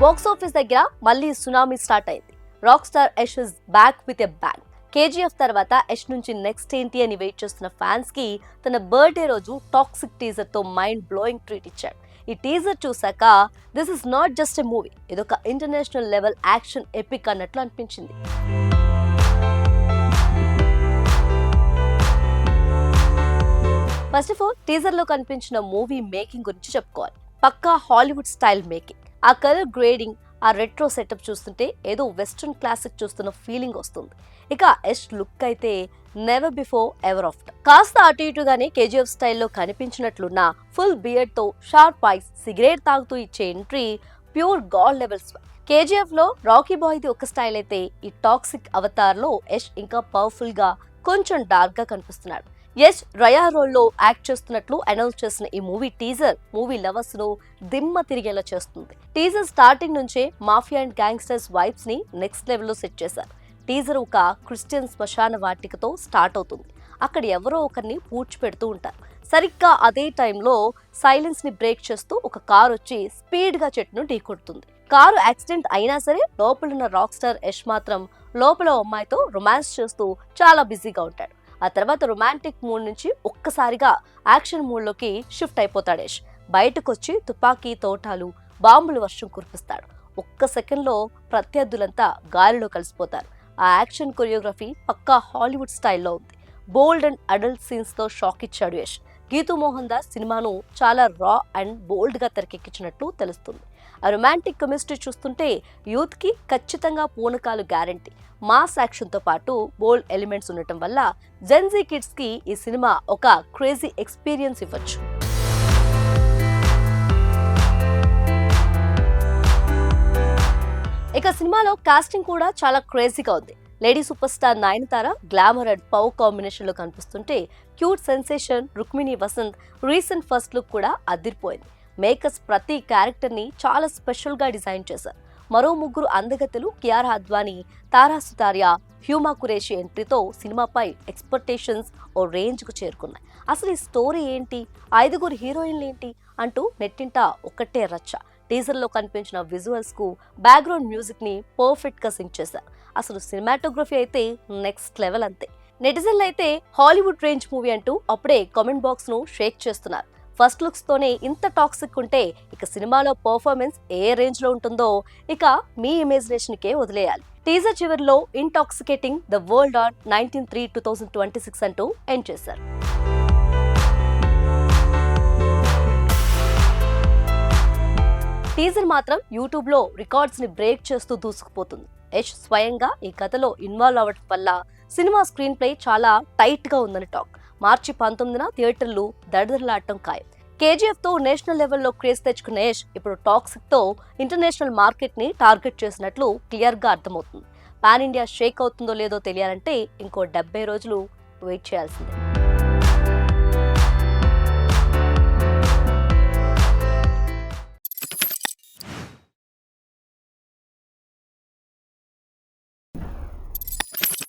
Box office దగ్గర మళ్ళీ tsunami start అయింది. Rock star Yash is back with a bang. KGF తర్వాత యష్ నుంచి నెక్స్ట్ ఏంటి అని వెయిట్ చేస్తున్న ఫ్యాన్స్ కి తన బర్త్డే రోజు టాక్సిక్ టీజర్ తో మైండ్ బ్లోయింగ్ ట్రీట్ ఇచ్చాడు. ఈ టీజర్ చూసాక this is not just a movie, ఇదొక ఇంటర్నేషనల్ లెవెల్ యాక్షన్ ఎపిక్ అన్నట్లు అనిపించింది. ఫస్ట్ ఆఫ్ ఆల్ టీజర్ లో కనిపించిన మూవీ మేకింగ్ గురించి చెప్పుకోవాలి. పక్కా హాలీవుడ్ స్టైల్ మేకింగ్. ఆ కలర్ గ్రేడింగ్, ఆ రెట్రో సెటప్ చూస్తుంటే ఏదో వెస్ట్రన్ క్లాసిక్ చూస్తున్న ఫీలింగ్ వస్తుంది. ఇక యష్ లుక్ అయితే నెవర్ బిఫోర్ ఎవర్ ఆఫ్టర్. కాస్త అటు ఇటుగానే కేజీఎఫ్ స్టైల్లో కనిపించినట్లున్న ఫుల్ బియర్డ్ తో షార్ప్ ఐస్, సిగరెట్ తాగుతూ ఇచ్చే entry pure God levels. KGF లో రాకీ బాయ్ ది ఒక స్టైల్ అయితే ఈ టాక్సిక్ అవతార్ లో యష్ ఇంకా పవర్ఫుల్ గా కొంచెం డార్క్ గా కనిపిస్తున్నాడు. యష్ రయా రోల్ లో యాక్ట్ చేస్తున్నట్లు అనౌన్స్ చేసిన ఈ మూవీ టీజర్ మూవీ లవర్స్ ను దిమ్మ తిరిగేలా చేస్తుంది. టీజర్ స్టార్టింగ్ నుంచే మాఫియా అండ్ గ్యాంగ్స్టర్స్ వైబ్స్ ని నెక్స్ట్ లెవెల్ లో సెట్ చేశారు. టీజర్ ఒక క్రిస్టియన్ శ్మశాన వాటికతో స్టార్ట్ అవుతుంది. అక్కడ ఎవరో ఒకరిని పూడ్చిపెడుతూ ఉంటారు. సరిగ్గా అదే టైంలో సైలెన్స్ ని బ్రేక్ చేస్తూ ఒక కారు వచ్చి స్పీడ్ గా చెట్టును ఢీకొడుతుంది. కారు యాక్సిడెంట్ అయినా సరే లోపలున్న రాక్ స్టార్ యష్ మాత్రం లోపల అమ్మాయితో రొమాన్స్ చేస్తూ చాలా బిజీగా ఉంటాడు. ఆ తర్వాత రొమాంటిక్ మూడ్ నుంచి ఒక్కసారిగా యాక్షన్ మూడ్ లోకి షిఫ్ట్ అయిపోతాడు యష్. బయటకొచ్చి తుపాకీ తోటాలు, బాంబులు వర్షం కురిపిస్తాడు. ఒక్క సెకండ్ లో ప్రత్యర్థులంతా గాలిలో కలిసిపోతారు. ఆ యాక్షన్ కొరియోగ్రఫీ పక్కా హాలీవుడ్ స్టైల్లో ఉంది. బోల్డ్ అండ్ అడల్ట్ సీన్స్ తో షాక్ ఇచ్చాడు యష్. గీతూ మోహన్ దాస్ సినిమాను చాలా రా అండ్ బోల్డ్ గా తెరకెక్కించినట్లు తెలుస్తుంది. ఆ రొమాంటిక్ కెమిస్ట్రీ చూస్తుంటే యూత్ కి ఖచ్చితంగా పూనకాలు గ్యారంటీ. మాస్ యాక్షన్ తో పాటు బోల్డ్ ఎలిమెంట్స్ ఉండటం వల్ల జెన్జీ కిడ్స్ కి ఈ సినిమా ఒక క్రేజీ ఎక్స్పీరియన్స్ ఇవ్వచ్చు. ఇక సినిమాలో కాస్టింగ్ కూడా చాలా క్రేజీగా ఉంది. Lady super star Nayanthara glamour and power combination లో కనిపిస్తుంటే cute sensation Rukmini Vasanth recent first look కూడా అదిరిపోయింది. మేకర్స్ ప్రతి క్యారెక్టర్ ని చాలా స్పెషల్ గా డిజైన్ చేశారు. మరో ముగ్గురు అందగత్తెలు కియారా అద్వానీ, తారా సుతారియా, హ్యూమా కురేషి ఎంట్రీతో సినిమాపై ఎక్స్పెక్టేషన్స్ ఓ రేంజ్ కు చేరుకున్నాయి. అసలు ఈ స్టోరీ ఏంటి, ఐదుగురు హీరోయిన్లు ఏంటి అంటూ నెట్టింట ఒక్కటే రచ్చ. టీజర్ లో కనిపించిన విజువల్స్ కు బ్యాక్గ్రౌండ్ మ్యూజిక్ ని పర్ఫెక్ట్ గా సింక్ చేశారు. అసలు సినిమాటోగ్రఫీ అయితే నెక్స్ట్ లెవెల్ అంతే. నెటిజన్లు అయితే హాలీవుడ్ రేంజ్ మూవీ అంటూ అప్పుడే కామెంట్ బాక్స్ ను షేక్ చేస్తున్నారు. ఫస్ట్ లుక్స్ తోనే ఇంత టాక్సిక్ ఉంటే ఇక సినిమాలో పర్ఫార్మెన్స్ ఏ రేంజ్ లో ఉంటుందో ఇక మీ ఇమాజినేషన్ కే వదిలేయాలి. టీజర్ చివరిలో ఇంటాక్సికేటింగ్ ద వరల్డ్ ఆన్ 19/3/2026 అంటూ ఎండ్ చేశారు. టీజర్ మాత్రం యూట్యూబ్ లో రికార్డ్స్ ని బ్రేక్ చేస్తూ దూసుకుపోతుంది. యష్ స్వయంగా ఈ కథలో ఇన్వాల్వ్ అవ్వడం వల్ల సినిమా స్క్రీన్ ప్లే చాలా టైట్ గా ఉందని టాక్. మార్చి 19న థియేటర్లు దడదడలాడటం ఖాయం. కేజీఎఫ్ తో నేషనల్ లెవెల్లో క్రేజ్ తెచ్చుకున్న యష్ ఇప్పుడు టాక్సిక్ తో ఇంటర్నేషనల్ మార్కెట్ ని టార్గెట్ చేసినట్లు క్లియర్ గా అర్థమవుతుంది. పాన్ ఇండియా షేక్ అవుతుందో లేదో తెలియాలంటే ఇంకో 70 రోజులు వెయిట్ చేయాల్సిందే.